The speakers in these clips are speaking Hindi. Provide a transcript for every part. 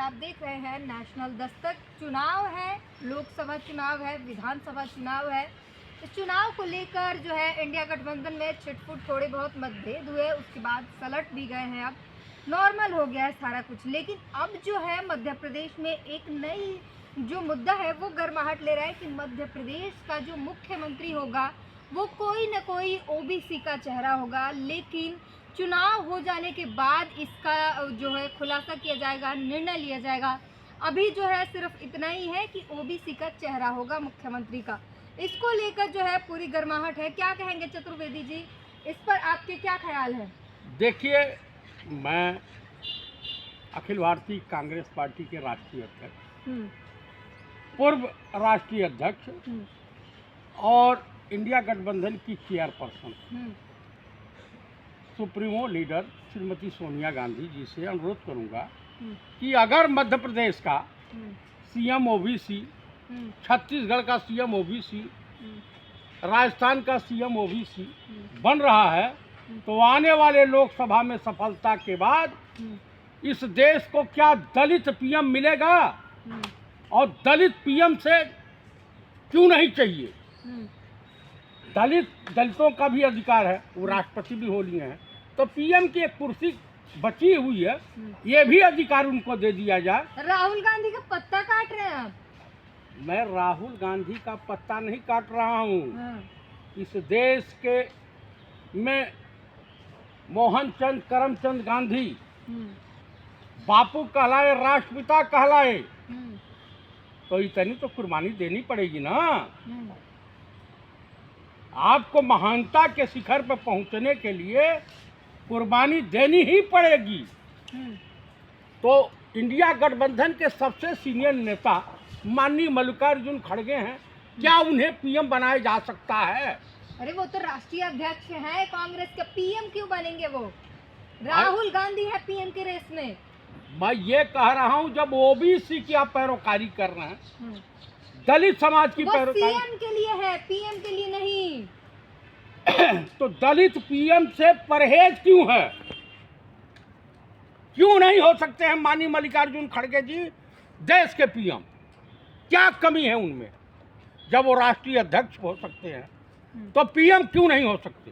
आप देख रहे हैं नेशनल दस्तक। चुनाव है, लोकसभा चुनाव है, विधानसभा चुनाव है। इस चुनाव को लेकर जो है इंडिया गठबंधन में छिटपुट थोड़े बहुत मतभेद हुए, उसके बाद सलट भी गए हैं। अब नॉर्मल हो गया है सारा कुछ। लेकिन अब जो है मध्य प्रदेश में एक नई जो मुद्दा है वो गर्माहट ले रहा है कि मध्य प्रदेश का जो मुख्यमंत्री होगा वो कोई न कोई ओबीसी का चेहरा होगा। लेकिन चुनाव हो जाने के बाद इसका जो है खुलासा किया जाएगा, निर्णय लिया जाएगा। अभी जो है सिर्फ इतना ही है कि ओबीसी का चेहरा होगा मुख्यमंत्री का। इसको लेकर जो है पूरी गर्माहट है। क्या कहेंगे चतुर्वेदी जी, इस पर आपके क्या ख्याल है? देखिए, मैं अखिल भारतीय कांग्रेस पार्टी के राष्ट्रीय अध्यक्ष, पूर्व राष्ट्रीय अध्यक्ष और इंडिया गठबंधन की chairperson supremo leader Shrimati Sonia Gandhi ji से अनुरोध करूंगा कि अगर मध्य प्रदेश का सीएम ओबीसी, छत्तीसगढ़ का सीएम ओबीसी, राजस्थान का सीएम ओबीसी बन रहा है तो आने वाले लोकसभा में सफलता के बाद इस देश को क्या दलित पीएम मिलेगा? और दलित पीएम से क्यों नहीं चाहिए? दलितों का भी अधिकार है, वो राष्ट्रपति भी हो लिए हैं, तो पीएम की एक कुर्सी बची हुई है, ये भी अधिकार उनको दे दिया जाए। राहुल गांधी का पत्ता काट रहे हैं आप? मैं राहुल गांधी का पत्ता नहीं काट रहा हूँ। इस देश के में मोहनचंद करमचंद गांधी बापू कहलाए, राष्ट्रपिता कहलाए, तो इतनी तो कुर्बानी देनी पड़ेगी ना। आपको महानता के शिखर पर पहुंचने के लिए कुर्बानी देनी ही पड़ेगी। तो इंडिया गठबंधन के सबसे सीनियर नेता माननीय मल्लिकार्जुन खड़गे हैं, क्या उन्हें पीएम बनाया जा सकता है? अरे वो तो राष्ट्रीय अध्यक्ष हैं कांग्रेस के, पीएम क्यों बनेंगे वो? राहुल गांधी है पीएम की रेस में। मैं ये कह रहा हूँ, जब ओबीसी की आप पैरोकारी कर रहे हैं, दलित समाज की पैरोकारी, सीएम के लिए है, पीएम के लिए नहीं। तो दलित पीएम से परहेज क्यों है? क्यों नहीं हो सकते हैं माननीय मल्लिकार्जुन खड़गे जी देश के पीएम? क्या कमी है उनमें? जब वो राष्ट्रीय अध्यक्ष हो सकते हैं तो पीएम क्यों नहीं हो सकते?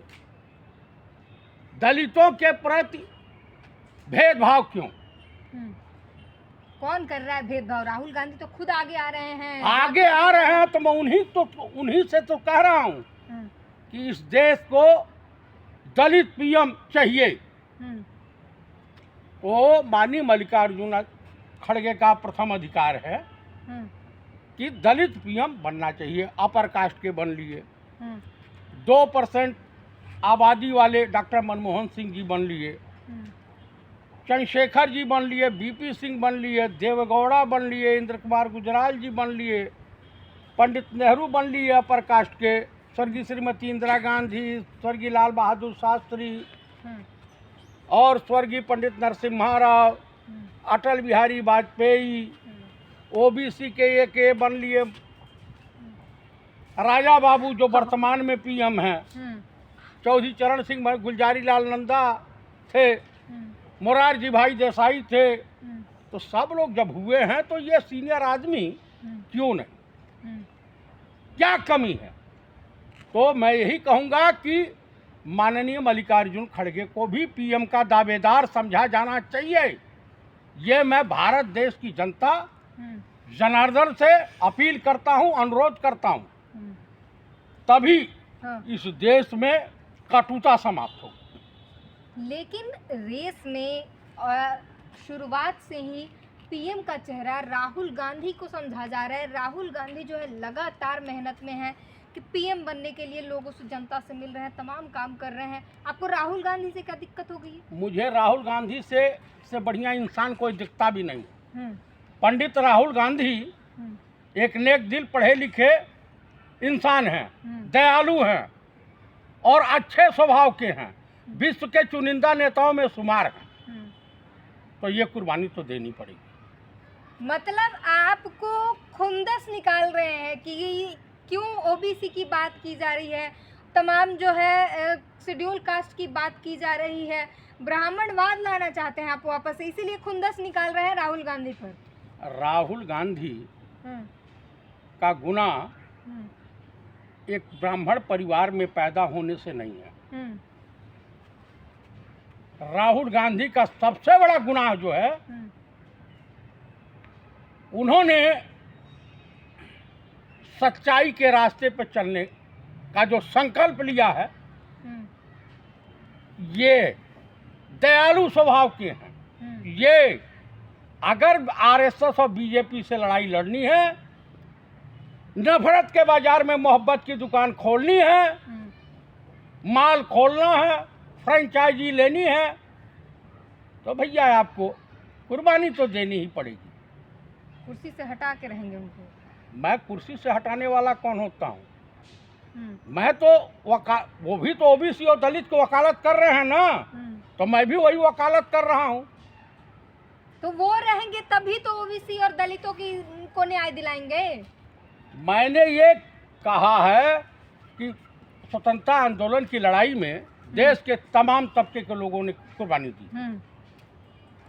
दलितों के प्रति भेदभाव क्यों? कौन कर रहा है भेदभाव? राहुल गांधी तो खुद आगे आ रहे हैं। आगे आ रहे हैं तो मैं उन्हीं से तो कह रहा हूं कि इस देश को दलित पीएम चाहिए। तो माननीय मल्लिकार्जुन खड़गे का प्रथम अधिकार है कि दलित पीएम बनना चाहिए। अपर कास्ट के बन लिए, 2% आबादी वाले डॉक्टर मनमोहन सिंह जी बन लिए, चंद्रशेखर जी बन लिए, बीपी सिंह बन लिए, देवेगौड़ा बन लिए, इंद्र कुमार गुजराल जी बन लिए, पंडित नेहरू बन लिए अपर कास्ट के, स्वर्गीय श्रीमती इंदिरा गांधी, स्वर्गीय लाल बहादुर शास्त्री और स्वर्गीय पंडित नरसिम्हा राव, अटल बिहारी वाजपेयी, ओबीसी के एक बन लिए राजा बाबू जो वर्तमान में पीएम हैं, चौधरी चरण सिंह, गुलजारी लाल नंदा थे, मोरारजी भाई देसाई थे। तो सब लोग जब हुए हैं तो ये सीनियर आदमी क्यों नहीं? क्या कमी है? तो मैं यही कहूँगा कि माननीय मल्लिकार्जुन खड़गे को भी पीएम का दावेदार समझा जाना चाहिए। ये मैं भारत देश की जनता जनार्दन से अपील करता हूँ, अनुरोध करता हूँ, तभी इस देश में कटुता समाप्त हो। लेकिन रेस में शुरुआत से ही पीएम का चेहरा राहुल गांधी को समझा जा रहा है। राहुल गांधी जो है लगातार मेहनत में है कि पीएम बनने के लिए लोगों से, जनता से मिल रहे हैं, तमाम काम कर रहे हैं। आपको राहुल गांधी से क्या दिक्कत हो गई? मुझे राहुल गांधी से बढ़िया इंसान कोई दिखता भी नहीं। पंडित राहुल गांधी एक नेक दिल, पढ़े लिखे इंसान हैं, दयालु हैं और अच्छे स्वभाव के हैं, विश्व के चुनिंदा नेताओं में शुमार हैं। तो ये कुर्बानी तो देनी पड़ेगी। मतलब आपको खुंदस निकाल रहे हैं कि क्यों ओबीसी की बात की जा रही है, तमाम जो है शेड्यूल कास्ट की बात की जा रही है, ब्राह्मणवाद लाना चाहते हैं आप वापस से, इसीलिए खुंदस निकाल रहे हैं राहुल गांधी पर। राहुल गांधी का गुनाह एक ब्राह्मण परिवार में पैदा होने से नहीं है। राहुल गांधी का सबसे बड़ा गुनाह जो है, उन्होंने सच्चाई के रास्ते पर चलने का जो संकल्प लिया है, ये दयालु स्वभाव के हैं। ये अगर आरएसएस और बीजेपी से लड़ाई लड़नी है, नफरत के बाजार में मोहब्बत की दुकान खोलनी है, माल खोलना है, फ्रेंचाइजी लेनी है, तो भैया आपको कुर्बानी तो देनी ही पड़ेगी। कुर्सी से हटा के रहेंगे उनको? मैं कुर्सी से हटाने वाला कौन होता हूँ? मैं तो वो भी तो ओबीसी और दलित को वकालत कर रहे हैं ना, तो मैं भी वही वकालत कर रहा हूँ। तो वो रहेंगे तभी तो ओबीसी और दलितों को न्याय दिलाएंगे। मैंने ये कहा है कि स्वतंत्रता आंदोलन की लड़ाई में देश के तमाम तबके के लोगों ने कुर्बानी दी,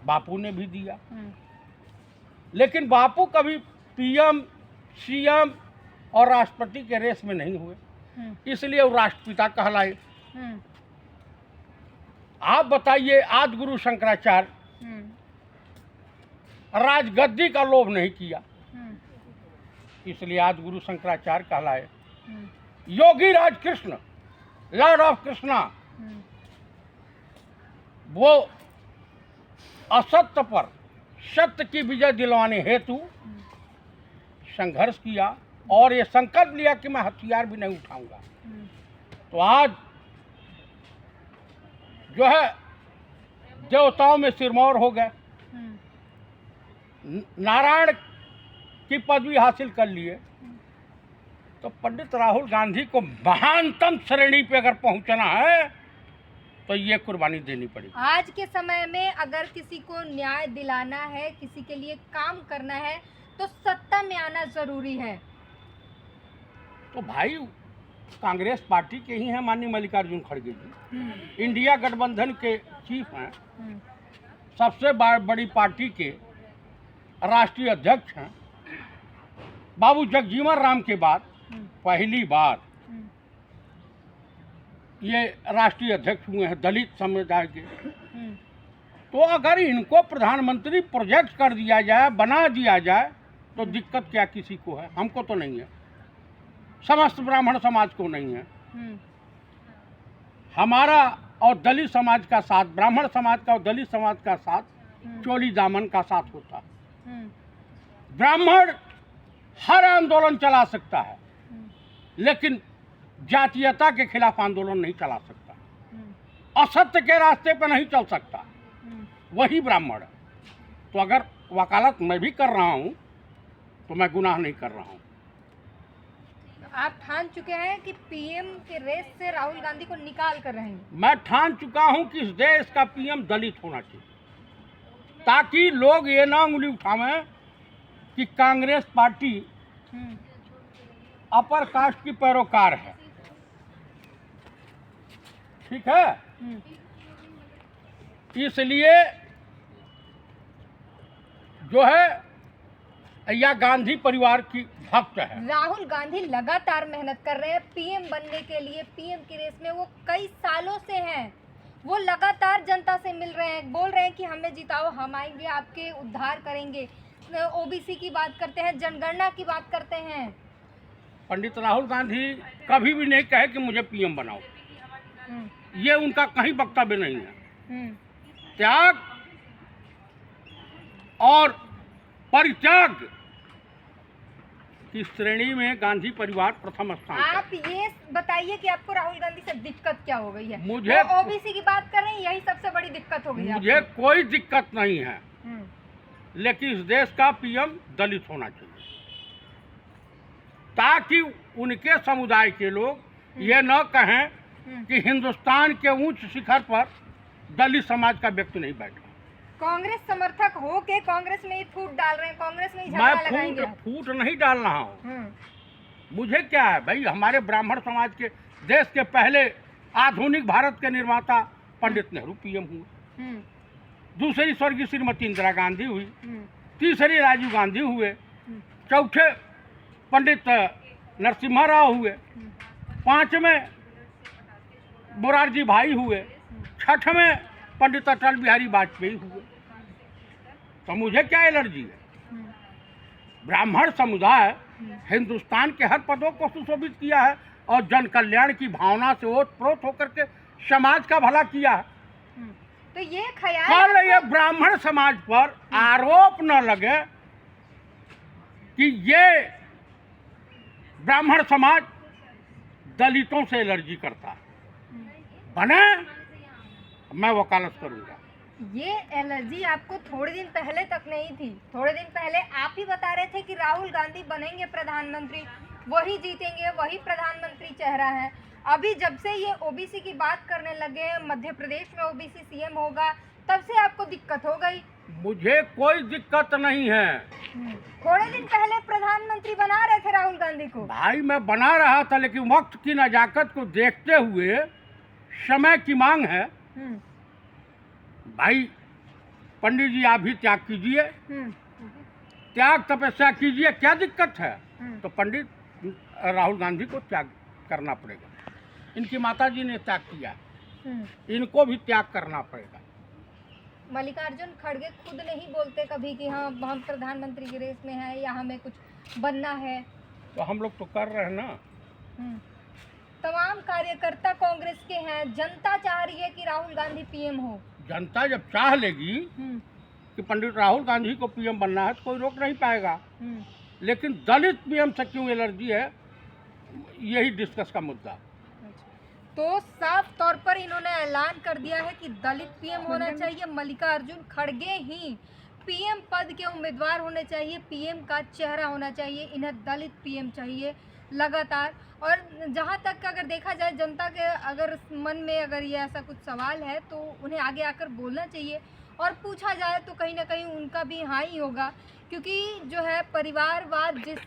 बापू ने भी दिया, लेकिन बापू कभी पीएम, सीएम और राष्ट्रपति के रेस में नहीं हुए, इसलिए वो राष्ट्रपिता कहलाए। आप बताइए, आज गुरु शंकराचार्य राजगद्दी का लोभ नहीं किया, इसलिए आज गुरु शंकराचार्य कहलाए। योगी राज कृष्ण, लॉर्ड ऑफ कृष्णा, वो असत्य पर सत्य की विजय दिलवाने हेतु संघर्ष किया और ये संकल्प लिया कि मैं हथियार भी नहीं उठाऊंगा। तो आज जो है देवताओं में सिरमौर हो गए, नारायण की पदवी हासिल कर लिए, तो पंडित राहुल गांधी को महानतम श्रेणी पे अगर पहुंचना है तो ये कुर्बानी देनी पड़ेगी। आज के समय में अगर किसी को न्याय दिलाना है, किसी के लिए काम करना है, तो सत्ता में आना जरूरी है। तो भाई कांग्रेस पार्टी के ही हैं माननीय मल्लिकार्जुन खड़गे जी, इंडिया गठबंधन के चीफ हैं, सबसे बड़ी पार्टी के राष्ट्रीय अध्यक्ष हैं। बाबू जगजीवन राम के बाद पहली बार ये राष्ट्रीय अध्यक्ष हुए हैं दलित समुदाय के। तो अगर इनको प्रधानमंत्री प्रोजेक्ट कर दिया जाए, बना दिया जाए, तो दिक्कत क्या किसी को है? हमको तो नहीं है, समस्त ब्राह्मण समाज को नहीं है। हमारा और दलित समाज का साथ, ब्राह्मण समाज का और दलित समाज का साथ चोली दामन का साथ होता। ब्राह्मण हर आंदोलन चला सकता है, लेकिन जातीयता के खिलाफ आंदोलन नहीं चला सकता, असत्य के रास्ते पर नहीं चल सकता, वही ब्राह्मण है। तो अगर वकालत मैं भी कर रहा हूँ तो मैं गुनाह नहीं कर रहा हूँ। आप ठान चुके हैं कि पीएम के रेस से राहुल गांधी को निकाल कर रहेंगे? मैं ठान चुका हूँ कि इस देश का पीएम दलित होना चाहिए, ताकि लोग ये ना उंगली उठावें कि कांग्रेस पार्टी अपर कास्ट की पैरोकार है। ठीक है, इसलिए जो है या गांधी परिवार की भक्त है। राहुल गांधी लगातार मेहनत कर रहे हैं पीएम बनने के लिए, पीएम की रेस में वो कई सालों से हैं। वो लगातार जनता से मिल रहे हैं, बोल रहे हैं कि हमें जिताओ, हम आएंगे, आपके उद्धार करेंगे। ओबीसी की बात करते हैं, जनगणना की बात करते हैं। पंडित राहुल गांधी कभी भी नहीं कहे कि मुझे पीएम बनाओ, ये उनका कहीं वक्तव्य नहीं है। त्याग और परित्याग की श्रेणी में गांधी परिवार प्रथम स्थान। आप ये बताइए कि आपको राहुल गांधी से दिक्कत क्या हो गई है? मुझे ओबीसी की बात कर रहे हैं, यही सबसे बड़ी दिक्कत हो गई है। मुझे कोई दिक्कत नहीं है, लेकिन इस देश का पीएम दलित होना चाहिए, ताकि उनके समुदाय के लोग ये न कहें कि हिंदुस्तान के उच्च शिखर पर दलित समाज का व्यक्ति नहीं बैठा। कांग्रेस समर्थक हो के कांग्रेस में ही फूट डाल रहे हैं, कांग्रेस में ही झगड़ा लगाएंगे। मैं फूट नहीं डाल रहा हूँ। मुझे क्या है भाई, हमारे ब्राह्मण समाज के देश के पहले आधुनिक भारत के निर्माता पंडित नेहरू पीएम हुए, दूसरी स्वर्गीय श्रीमती इंदिरा गांधी हुई, तीसरी राजीव गांधी हुए, चौथे पंडित नरसिम्हा राव हुए, पांचवें मोरारजी भाई हुए, छठवें पंडित अटल बिहारी वाजपेयी हुए। तो मुझे क्या एलर्जी है? ब्राह्मण समुदाय हिंदुस्तान के हर पदों को सुशोभित किया है और जन कल्याण की भावना से ओतप्रोत होकर के समाज का भला किया है। तो ये ख्याल कल ये ब्राह्मण समाज पर आरोप न लगे कि ये ब्राह्मण समाज दलितों से एलर्जी करता है, बने मैं वकालत करूंगा। ये एलर्जी आपको थोड़े दिन पहले तक नहीं थी। थोड़े दिन पहले आप ही बता रहे थे कि राहुल गांधी बनेंगे प्रधानमंत्री, वही जीतेंगे, वही प्रधानमंत्री चेहरा है। अभी जब से ये ओबीसी की बात करने लगे, मध्य प्रदेश में ओबीसी सीएम होगा, तब से आपको दिक्कत हो गई। मुझे कोई दिक्कत नहीं है। थोड़े दिन पहले प्रधानमंत्री बना रहे थे राहुल गांधी को। भाई मैं बना रहा था, लेकिन वक्त की नजाकत को देखते हुए, समय की मांग है। भाई पंडित जी आप भी त्याग कीजिए, त्याग तपस्या कीजिए, क्या दिक्कत है? तो पंडित राहुल गांधी को त्याग करना पड़ेगा। इनकी माता जी ने त्याग किया, इनको भी त्याग करना पड़ेगा। मल्लिकार्जुन खड़गे खुद नहीं बोलते कभी कि हाँ हम प्रधानमंत्री की रेस में हैं या हमें कुछ बनना है। तो हम लोग तो कर रहे हैं ना। तमाम कार्यकर्ता कांग्रेस के हैं, जनता चाह रही है कि राहुल गांधी पीएम हो। जनता जब चाह लेगी कि पंडित राहुल गांधी को पीएम बनना है तो कोई रोक नहीं पाएगा। लेकिन दलित पीएम से क्यों एलर्जी है, यही डिस्कस का मुद्दा। तो साफ तौर पर इन्होंने ऐलान कर दिया है कि दलित पीएम होना चाहिए, मल्लिकार्जुन खड़गे ही पीएम पद के उम्मीदवार होने चाहिए, पीएम का चेहरा होना चाहिए, इन्हें दलित पीएम चाहिए लगातार। और जहाँ तक अगर देखा जाए जनता के अगर मन में अगर ये ऐसा कुछ सवाल है तो उन्हें आगे आकर बोलना चाहिए, और पूछा जाए तो कहीं ना कहीं उनका भी हाँ ही होगा, क्योंकि जो है परिवारवाद जिस